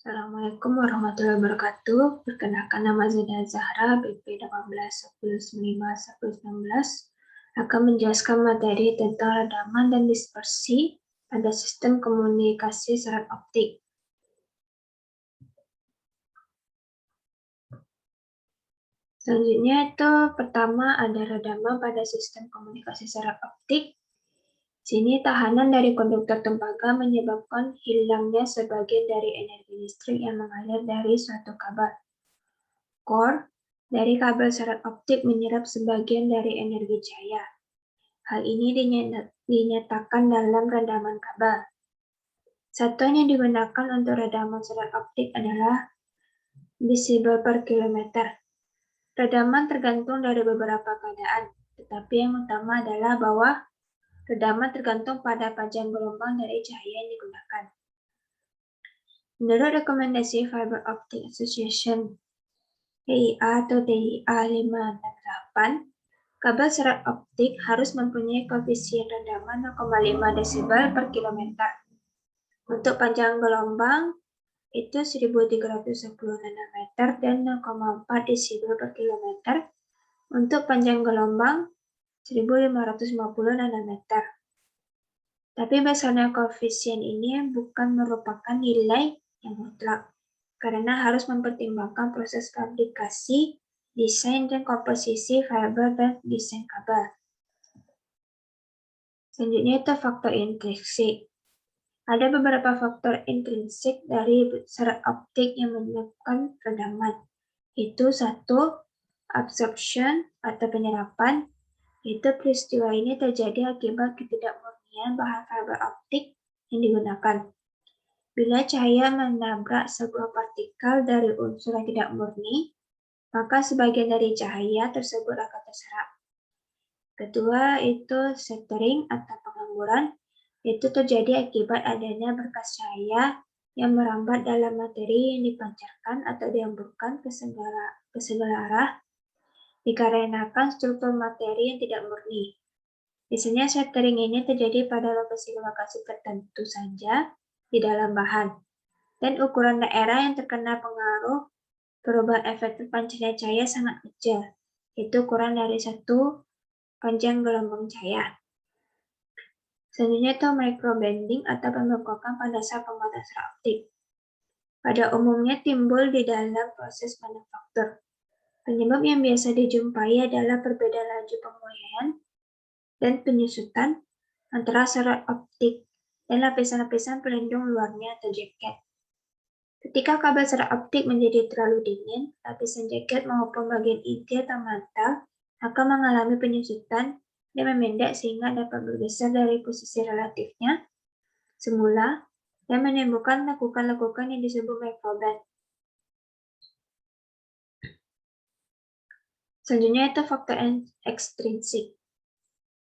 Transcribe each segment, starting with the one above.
Assalamualaikum warahmatullahi wabarakatuh. Perkenalkan, nama Zida Zahra, BP 18 akan menjelaskan materi tentang redaman dan dispersi pada sistem komunikasi serat optik. Selanjutnya itu pertama ada redaman pada sistem komunikasi serat optik. Sini tahanan dari konduktor tembaga menyebabkan hilangnya sebagian dari energi listrik yang mengalir dari suatu kabel. Core dari kabel serat optik menyerap sebagian dari energi cahaya. Hal ini dinyatakan dalam redaman kabel. Satuan yang digunakan untuk redaman serat optik adalah desibel per kilometer. Redaman tergantung dari beberapa keadaan, tetapi yang utama adalah bahwa redaman tergantung pada panjang gelombang dari cahaya yang digunakan. Menurut rekomendasi Fiber Optic Association TIA atau TIA 568, kabel serat optik harus mempunyai koefisien redaman 0,5 desibel per kilometer. Untuk panjang gelombang itu 1310 nanometer dan 0,4 desibel per kilometer. Untuk panjang gelombang 1550 nanometer. Tapi besarnya koefisien ini bukan merupakan nilai yang mutlak, karena harus mempertimbangkan proses fabrikasi, desain, dan komposisi fiber dan desain kabel. Selanjutnya itu faktor intrinsik. Ada beberapa faktor intrinsik dari serat optik yang menyebabkan redaman. Itu satu, absorption atau penyerapan. Itu peristiwa ini terjadi akibat ketidakmurnian bahan fiber optik yang digunakan. Bila cahaya menabrak sebuah partikel dari unsur yang tidak murni, maka sebagian dari cahaya tersebut akan terserap. Kedua, itu scattering atau penghamburan. Itu terjadi akibat adanya berkas cahaya yang merambat dalam materi yang dipancarkan atau dihamburkan ke segala arah dikarenakan struktur materi yang tidak murni. Biasanya scattering ini terjadi pada lokasi-lokasi tertentu saja di dalam bahan, dan ukuran daerah yang terkena pengaruh perubahan efektif pancarnya cahaya sangat kecil, yaitu kurang dari 1 panjang gelombang cahaya. Selanjutnya itu microbending atau pembengkakan pada dasar pembatas serat optik. Pada umumnya timbul di dalam proses manufaktur. Penyebab yang biasa dijumpai adalah perbedaan laju pemulihan dan penyusutan antara serat optik dan lapisan-lapisan pelindung luarnya atau jaket. Ketika kabel serat optik menjadi terlalu dingin, lapisan jaket maupun bagian inti atau mantel akan mengalami penyusutan dan memendek sehingga dapat bergeser dari posisi relatifnya semula dan menimbulkan lekukan-lekukan yang disebut microband. Selanjutnya itu faktor ekstrinsik.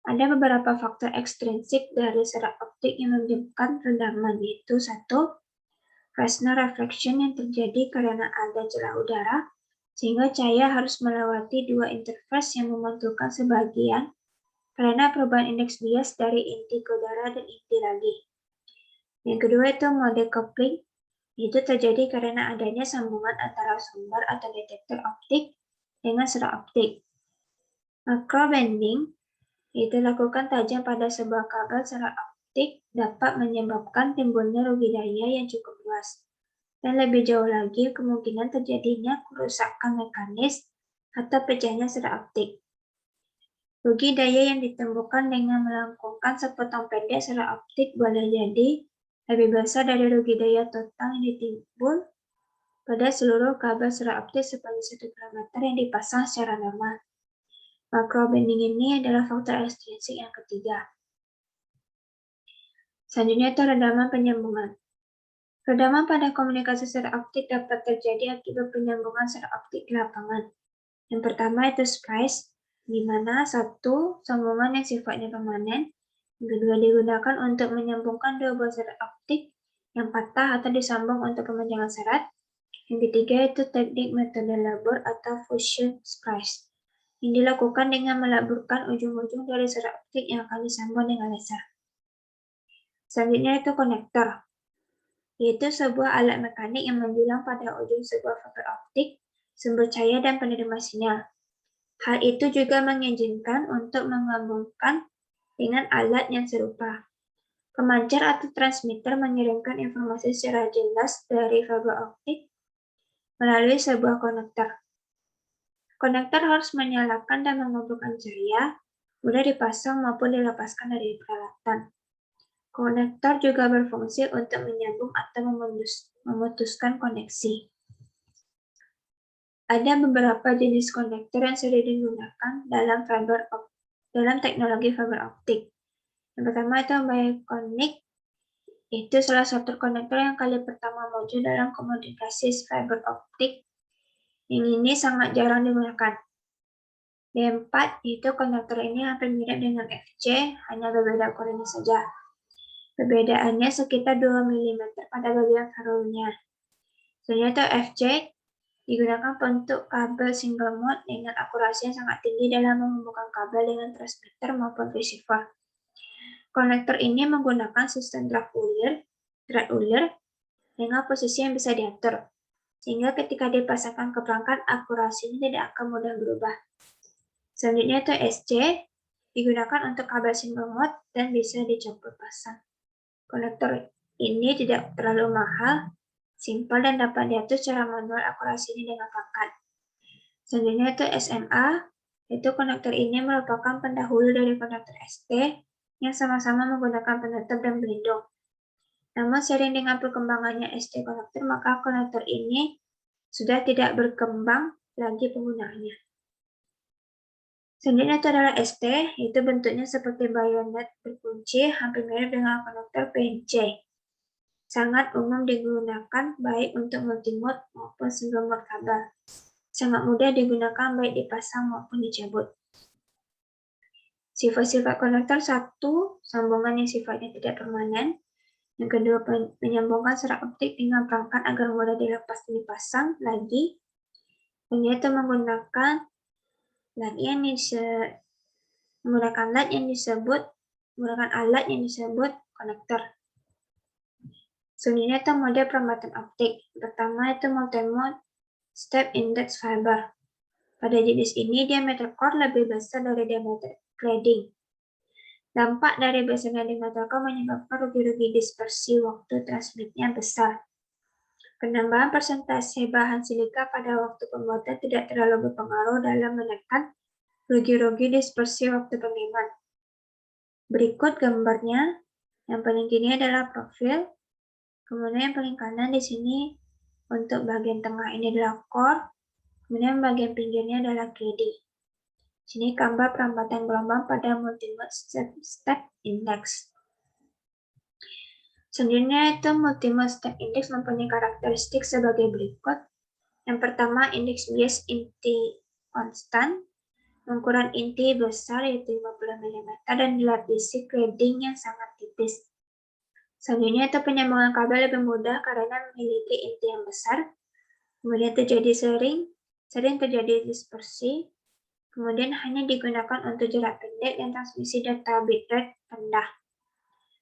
Ada beberapa faktor ekstrinsik dari serat optik yang menyebabkan redaman, yaitu satu, Fresnel reflection yang terjadi karena ada celah udara, sehingga cahaya harus melewati dua interface yang memantulkan sebagian karena perubahan indeks bias dari inti ke udara dan inti lagi. Yang kedua itu mode coupling, itu terjadi karena adanya sambungan antara sumber atau detektor optik dengan serat optik. Macrobending, itu lakukan tajam pada sebuah kabel serat optik dapat menyebabkan timbulnya rugi daya yang cukup luas. Dan lebih jauh lagi, kemungkinan terjadinya kerusakan mekanis atau pecahnya serat optik. Rugi daya yang ditemukan dengan melengkungkan sepotong pendek serat optik boleh jadi lebih besar dari rugi daya total yang ditimbul pada seluruh kabel serat optik sepanjang 1 km yang dipasang secara normal. Macrobending ini adalah faktor ekstrinsik yang ketiga. Selanjutnya itu redaman penyambungan. Redaman pada komunikasi serat optik dapat terjadi akibat penyambungan serat optik di lapangan. Yang pertama itu splice, di mana satu sambungan yang sifatnya permanen, yang kedua digunakan untuk menyambungkan dua buah serat optik yang patah atau disambung untuk pemanjangan serat. Yang ketiga itu teknik metode labur atau fusion splice, yang dilakukan dengan melaburkan ujung-ujung dari serat optik yang akan disambung dengan laser. Selanjutnya itu konektor. yaitu sebuah alat mekanik yang menjulang pada ujung sebuah fiber optik, sumber cahaya, dan penerima sinyal. Hal itu juga mengizinkan untuk menggabungkan dengan alat yang serupa. Pemancar atau transmitter mengirimkan informasi secara jelas dari fiber optik melalui sebuah konektor. Konektor harus menyalakan dan mengumpulkan cahaya, mudah dipasang maupun dilepaskan dari peralatan. Konektor juga berfungsi untuk menyambung atau memutuskan koneksi. Ada beberapa jenis konektor yang sering digunakan dalam teknologi fiber optik. Yang pertama itu Bionic, itu salah satu konektor yang kali pertama muncul dalam komunikasi fiber optik. Yang ini sangat jarang digunakan. B4 itu konektor ini hampir mirip dengan FC, hanya berbeda ukurannya saja. Perbedaannya sekitar 2 mm pada bagian ferrunya. Ternyata FC digunakan untuk kabel single mode dengan akurasi yang sangat tinggi dalam menghubungkan kabel dengan transmitter maupun receiver. Konektor ini menggunakan sistem drag ulir dengan posisi yang bisa diatur, sehingga ketika dipasangkan ke perangkat, akurasinya tidak akan mudah berubah. Selanjutnya itu SC, digunakan untuk kabel single mode dan bisa dicoba pasang. Konektor ini tidak terlalu mahal, simpel, dan dapat diatur secara manual akurasinya dengan pangkat. Selanjutnya itu SMA, itu konektor ini merupakan pendahulu dari konektor ST yang sama-sama menggunakan penutup dan pelindung. Namun seiring dengan perkembangannya ST konektor, maka konektor ini sudah tidak berkembang lagi penggunaannya. Selanjutnya itu adalah ST, itu bentuknya seperti bayonet berkunci, hampir mirip dengan konektor PNC. Sangat umum digunakan baik untuk multimode maupun single mode kabel. Sangat mudah digunakan baik dipasang maupun dicabut. Sifat-sifat konektor: 1. Sambungan yang sifatnya tidak permanen. Yang kedua, menyambungkan serat optik dengan perangkat agar mudah dilepas dan dipasang lagi. Yaitu menggunakan alat yang disebut konektor. Selanjutnya itu mode perambatan optik. Pertama itu multimode step index fiber. Pada jenis ini diameter core lebih besar dari diameter cladding. Dampak dari besarnya diameter core menyebabkan rugi-rugi dispersi waktu transmitnya besar. Penambahan persentase bahan silika pada waktu pembuatan tidak terlalu berpengaruh dalam menekan rugi-rugi dispersi waktu pengiriman. Berikut gambarnya. Yang paling kiri adalah profil. Kemudian yang paling kanan di sini untuk bagian tengah ini adalah core. Kemudian bagian pinggirnya adalah cladding. Sini gambar perambatan gelombang pada multimode step index. Selanjutnya itu multimode step index mempunyai karakteristik sebagai berikut. Yang pertama, indeks bias inti konstan. Ukuran inti besar yaitu 50 mm dan dilapisi cladding yang sangat tipis. Selanjutnya itu penyambungan kabel lebih mudah karena memiliki inti yang besar. Kemudian terjadi sering terjadi dispersi. Kemudian hanya digunakan untuk jarak pendek dan transmisi data bitrate rendah.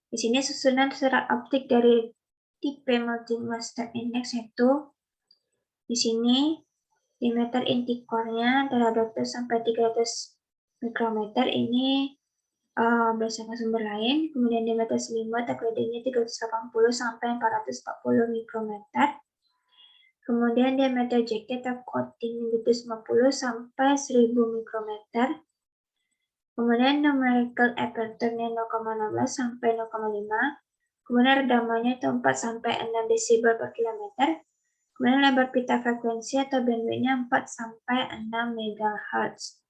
Di sini susunan serat optik dari tipe multimode step index yaitu di sini diameter inti core-nya adalah 200 sampai 300 mikrometer. Ini berdasarkan sumber lain. Kemudian diameter selimut cladding-nya 380 sampai 440 mikrometer. Kemudian diameter jaket atau coating 250 sampai 1000 mikrometer. Kemudian numerical aperture-nya 0,16 sampai 0,5. Kemudian redamannya itu 4 sampai 6 desibel per kilometer. Kemudian lebar pita frekuensi atau bandwidth-nya 4 sampai 6 MHz.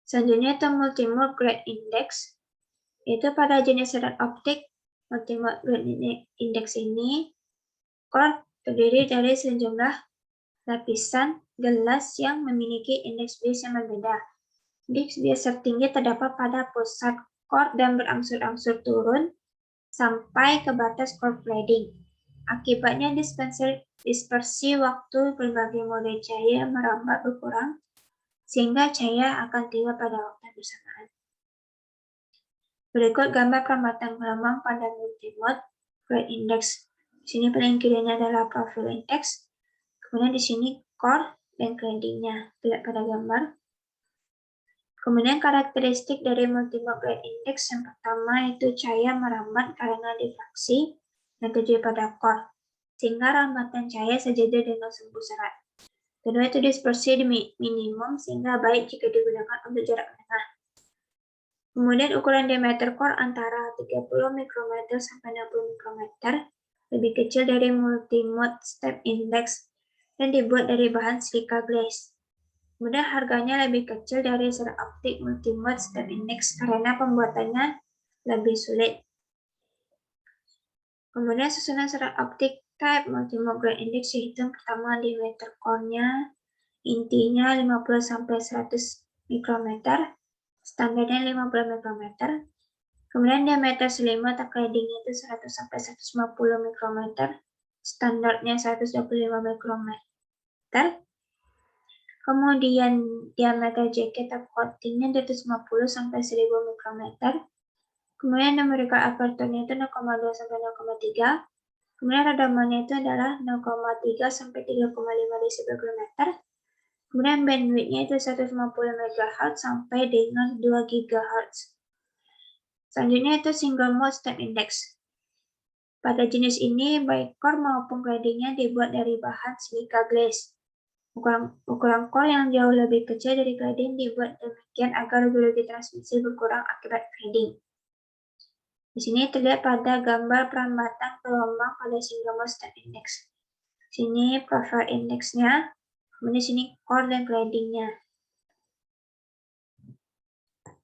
Selanjutnya itu multimode grade index. Itu pada jenis serat optik multimode grade index ini, core terdiri dari sejumlah lapisan gelas yang memiliki indeks bias yang berbeda. Indeks bias tertinggi terdapat pada pusat core dan berangsur-angsur turun sampai ke batas core cladding. Akibatnya dispersi waktu berbagai mode cahaya merambat berkurang, sehingga cahaya akan tiba pada waktu bersamaan. Berikut gambar perambatan gelombang pada multimode grade index. Di sini paling kirinya adalah profil index, kemudian di sini core dan gradingnya, lihat pada gambar. Kemudian karakteristik dari multimode grade index yang pertama itu cahaya merambat karena difraksi yang terjadi pada core, sehingga rambatan cahaya sejajar dengan sumbu serat. Kedua itu dispersi minimum sehingga baik jika digunakan untuk jarak menengah. Kemudian ukuran diameter core antara 30 mikrometer sampai 60 mikrometer, lebih kecil dari multimode step index dan dibuat dari bahan silika glaze. Kemudian harganya lebih kecil dari serat optik multimode step index karena pembuatannya lebih sulit. Kemudian susunan serat optik type multimode grade index dihitung pertama diameter core-nya, intinya 50-100 mikrometer, standarnya 50 mikrometer. Kemudian diameter selimut atau claddingnya itu 100-150 mikrometer, standarnya 125 mikrometer. Kemudian diameter jaket atau coatingnya 250-1000 mikrometer. Kemudian numerical aperture-nya itu 0,2-0,3. Kemudian redamannya itu adalah 0,3-3,5 desibel per meter. Kemudian bandwidth-nya itu 150 MHz sampai dengan 2 GHz. Selanjutnya itu single mode step index. Pada jenis ini, baik core maupun gradingnya dibuat dari bahan silika glaze. Ukuran core yang jauh lebih kecil dari grading dibuat demikian agar geologi transmisi berkurang akibat grading. Di sini terlihat pada gambar perambatan gelombang pada single mode step index. Di sini profile index-nya, kemudian di sini core dan grading-nya.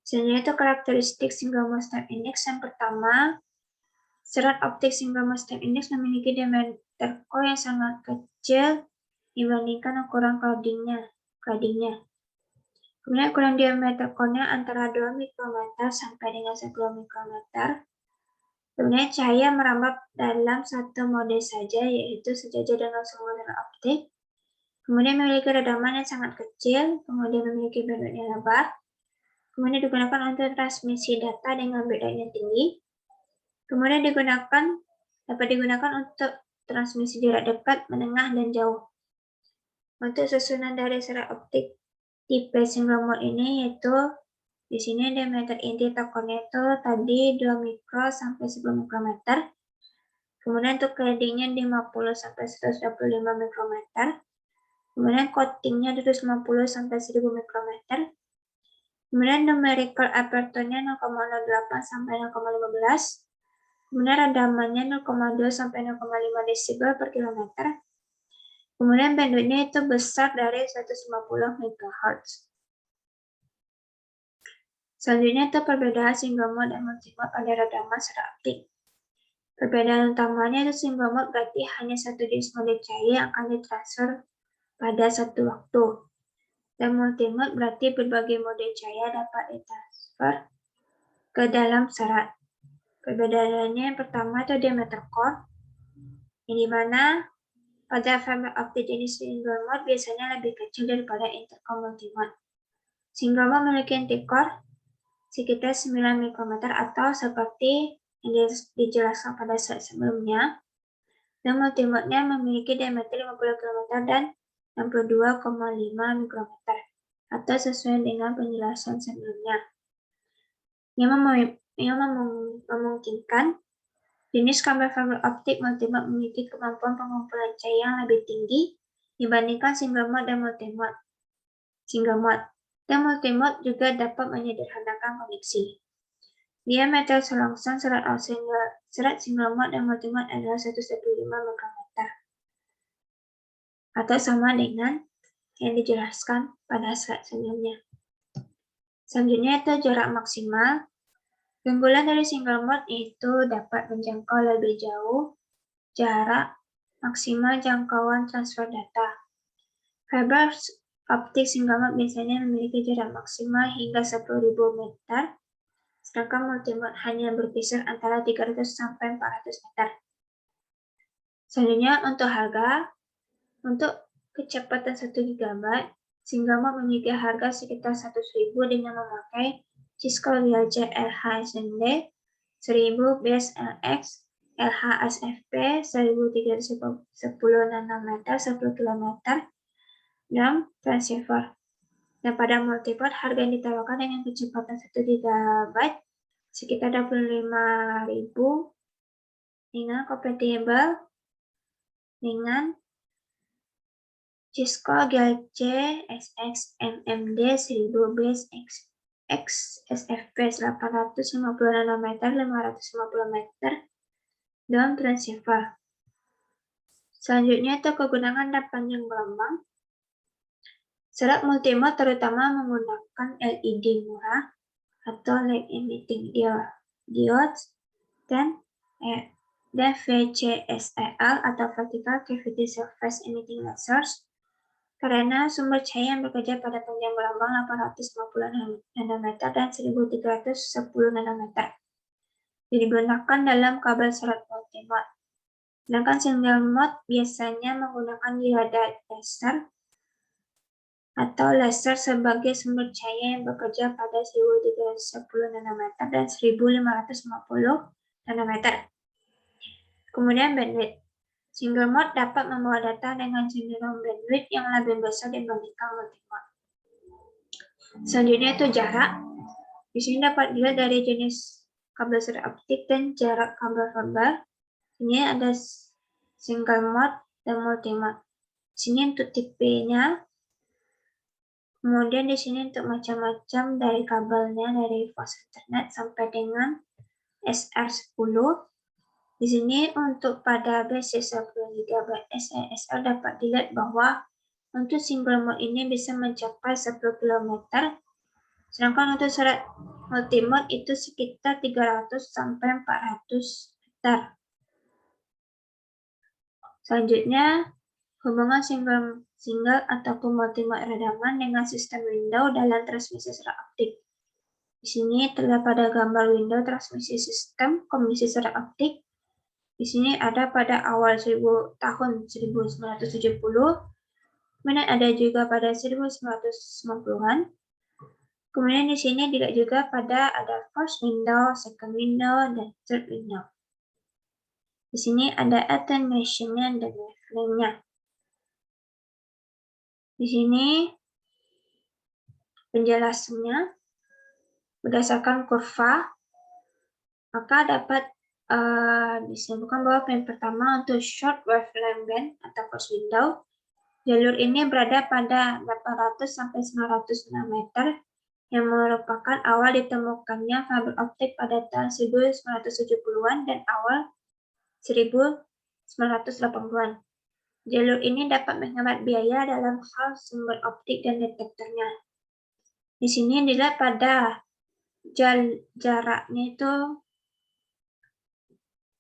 Selanjutnya itu karakteristik single mode step index. Yang pertama, serat optik single mode step index memiliki diameter core yang sangat kecil dibandingkan ukuran gradingnya. Kemudian ukuran diameter core-nya antara 2 mikrometer sampai dengan 10 mikrometer. Kemudian cahaya merambat dalam satu mode saja, yaitu sejajar dengan semua serat optik. Kemudian memiliki redaman yang sangat kecil, kemudian memiliki bandwidth yang lebar. Kemudian digunakan untuk transmisi data dengan bandwidth yang tinggi. Kemudian dapat digunakan untuk transmisi jarak dekat, menengah, dan jauh. Untuk susunan dari serat optik tipe single mode ini yaitu di sini diameter inti tokonya itu tadi 2 mikro sampai 10 mikrometer. Kemudian untuk claddingnya 50 sampai 125 mikrometer. Kemudian coatingnya 250 sampai 1000 mikrometer. Kemudian numerical aperture-nya 0,08 sampai 0,15. Kemudian redamannya 0,2 sampai 0,5 desibel per kilometer. Kemudian bandwidth-nya itu besar dari 150 MHz. Selanjutnya itu perbedaan single mode dan multimode pada redaman serat optik. Perbedaan utamanya itu single mode berarti hanya satu jenis mode cahaya yang akan ditransfer pada satu waktu. Dan multimode berarti berbagai mode cahaya dapat ditransfer ke dalam serat. Perbedaannya yang pertama itu diameter core, yang dimana pada fiber optik jenis single mode biasanya lebih kecil daripada intercore multimode. Single mode memiliki inti core sekitar 9 mikrometer atau seperti yang dijelaskan pada slide sebelumnya. Dan multimode-nya memiliki diameter 50 km dan 62,5 mikrometer atau sesuai dengan penjelasan sebelumnya. Yang memungkinkan jenis kabel fiber optik multimode memiliki kemampuan pengumpulan cahaya yang lebih tinggi dibandingkan single mode dan multimode. Dan multimode juga dapat menyederhanakan koneksi. Diameter selongsong serat single mode dan multimode adalah 115 mikrometer atau sama dengan yang dijelaskan pada slide sebelumnya. Selanjutnya itu jarak maksimal. Keunggulan dari single mode itu dapat menjangkau lebih jauh jarak maksimal jangkauan transfer data. Fiber optik single mode biasanya memiliki jarak maksimal hingga 10.000 meter, sedangkan multimode hanya berkisar antara 300 sampai 400 meter. Selanjutnya untuk harga, untuk kecepatan 1 GB, single mode memiliki harga sekitar 100.000 dengan memakai Cisco GLC LH-SND 1000 base LX LH-SFP 1310 nanometer 10 km dan transceiver. Dan pada multiport harga yang ditawarkan dengan kecepatan 1 GB sekitar 25.000 dengan kompatibel dengan Cisco GLC SX MMD 1000 base X SFP 850 nanometer 550 meter dan transceiver. Selanjutnya itu kegunaan dan panjang gelombang. Serat multimode terutama menggunakan LED murah atau light emitting diodes dan VCSEL atau vertical cavity surface emitting lasers karena sumber cahaya yang bekerja pada panjang gelombang 850 nanometer dan 1310 nanometer digunakan dalam kabel serat multimode. Sedangkan single mode biasanya menggunakan dioda laser atau laser sebagai sumber cahaya yang bekerja pada 1310 nanometer dan 1550 nanometer. Kemudian bandwidth. Single mode dapat membawa data dengan cenderung bandwidth yang lebih besar dibandingkan multimode. Selanjutnya itu jarak. Di sini dapat dilihat dari jenis kabel serat optik dan jarak kabel verbal. Ini ada single mode dan multimode. Di sini untuk tipenya. Kemudian di sini untuk macam-macam dari kabelnya dari fast Ethernet sampai dengan SR10. Di sini untuk pada base 10 GB SASL dapat dilihat bahwa untuk single mode ini bisa mencapai 10 km, sedangkan untuk serat multimode itu sekitar 300 sampai 400 meter. Selanjutnya, hubungan single ataupun multimode redaman dengan sistem window dalam transmisi serat optik. Di sini terdapat pada gambar window transmisi sistem komunikasi serat optik. Di sini ada pada awal tahun 1970, kemudian ada juga pada 1990-an. Kemudian di sini dilihat juga pada ada first window, second window, dan third window. Di sini ada attenuation-nya dan wavelength-nya. Di sini penjelasannya berdasarkan kurva, maka dapat disimpulkan bahwa yang pertama untuk short wavelength band atau first window, jalur ini berada pada 800 sampai 900 nanometer yang merupakan awal ditemukannya fiber optik pada tahun 1970-an dan awal 1980-an. Jalur ini dapat menghemat biaya dalam hal sumber optik dan detektornya. Di sini dilihat pada jaraknya itu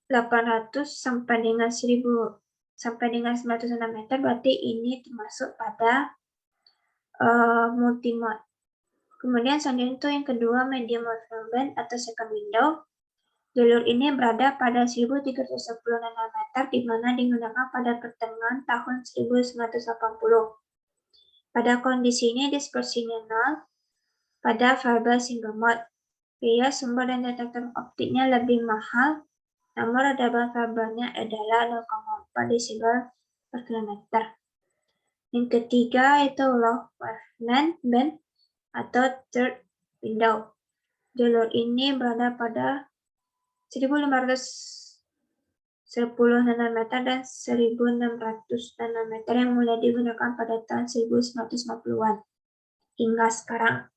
800 sampai dengan 1000 sampai dengan 900 nanometer, berarti ini termasuk pada multimode. Kemudian selanjutnya itu yang kedua medium wavelength band atau second window. Jalur ini berada pada 1310 nanometer di mana digunakan pada pertengahan tahun 1980. Pada kondisi ini dispersinya nol pada fiber single mode. Biaya sumber dan detektor optiknya lebih mahal, namun redaman fibernya adalah 0,4 desibel per kilometer. Yang ketiga itu low wavelength band atau third window. Jalur ini berada pada 1510 nanometer dan 1600 nanometer yang mulai digunakan pada tahun 1950-an hingga sekarang.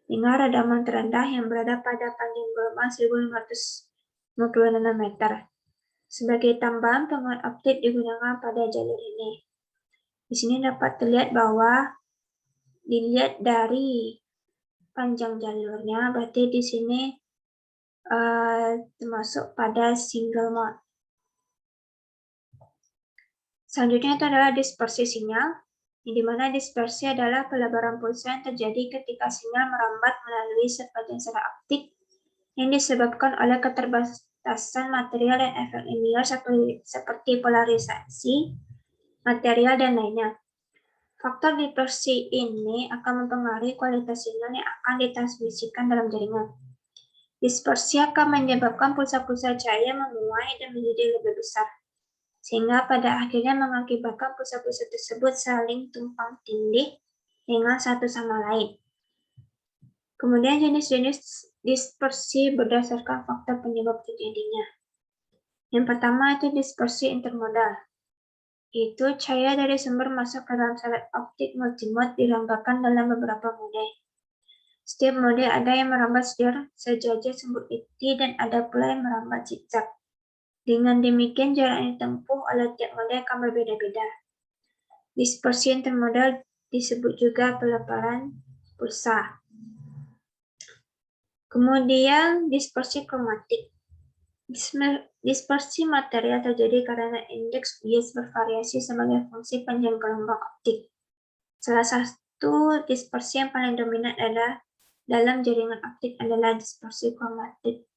Dengan redaman terendah yang berada pada panjang gelombang 1550 nanometer. Sebagai tambahan, penguat optik digunakan pada jalur ini. Di sini dapat terlihat bahwa dilihat dari panjang jalurnya, berarti di sini termasuk pada single mode. Selanjutnya itu adalah dispersi sinyal, di mana dispersi adalah pelebaran pulsa yang terjadi ketika sinyal merambat melalui sepanjang serat optik yang disebabkan oleh keterbatasan material dan efek linier seperti polarisasi material dan lainnya. Faktor dispersi ini akan mempengaruhi kualitas sinyal yang akan ditransmisikan dalam jaringan. Dispersi akan menyebabkan pulsa-pulsa cahaya menguai dan menjadi lebih besar, sehingga pada akhirnya mengakibatkan pulsa-pulsa tersebut saling tumpang tindih dengan satu sama lain. Kemudian jenis-jenis dispersi berdasarkan faktor penyebab terjadinya. Yang pertama itu dispersi intermodal. Itu cahaya dari sumber masuk ke dalam syarat optik multimode dilambangkan dalam beberapa mode. Setiap mode ada yang merambat sejajar sumber inti dan ada pula yang merambat zigzag. Dengan demikian jarak yang ditempuh oleh tiap mode akan berbeda-beda. Dispersi intermodal disebut juga pelebaran pulsa. Kemudian dispersi kromatik. Dispersi material terjadi karena indeks bias bervariasi sebagai fungsi panjang gelombang optik. Salah satu dispersi yang paling dominan adalah dalam jaringan optik adalah dispersi kromatik.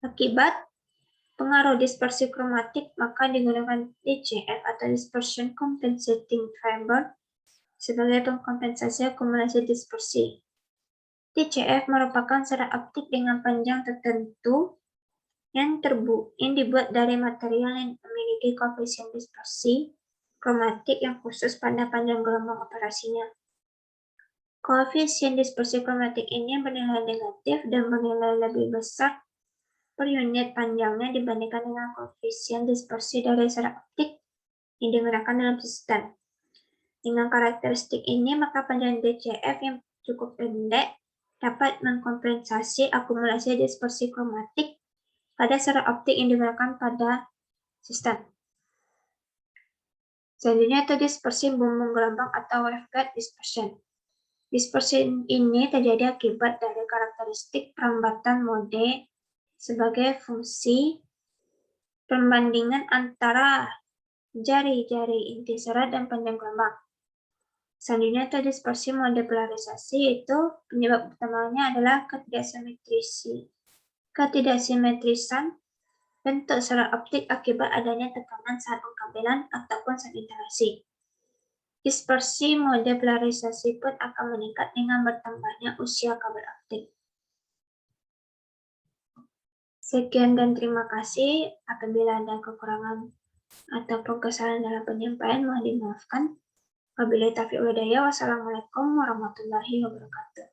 Akibat pengaruh dispersi kromatik, maka digunakan DCF atau Dispersion Compensating Fiber sebagai pengkompensasi akumulasi dispersi. DCF merupakan serat optik dengan panjang tertentu yang dibuat dari material yang memiliki koefisien dispersi kromatik yang khusus pada panjang gelombang operasinya. Koefisien dispersi kromatik ini bernilai negatif dan bernilai lebih besar per unit panjangnya dibandingkan dengan koefisien dispersi dari serat optik yang digunakan dalam sistem. Dengan karakteristik ini, maka panjang DCF yang cukup pendek dapat mengkompensasi akumulasi dispersi kromatik pada serat optik yang digunakan pada sistem. Selanjutnya itu dispersi bumbung gelombang atau waveguide dispersion. Dispersi ini terjadi akibat dari karakteristik perambatan mode sebagai fungsi perbandingan antara jari-jari inti serat dan panjang gelombang. Selanjutnya itu dispersi mode polarisasi, yaitu penyebab utamanya adalah ketidaksimetrisan bentuk serat optik akibat adanya tekanan saat pengkabelan ataupun saat interaksi. Dispersi mode polarisasi pun akan meningkat dengan bertambahnya usia kabel optik. Sekian dan terima kasih. Apabila ada kekurangan ataupun kesalahan dalam penyampaian, mohon dimaafkan. Wabillahi taufiq wal hidayah. Wassalamualaikum warahmatullahi wabarakatuh.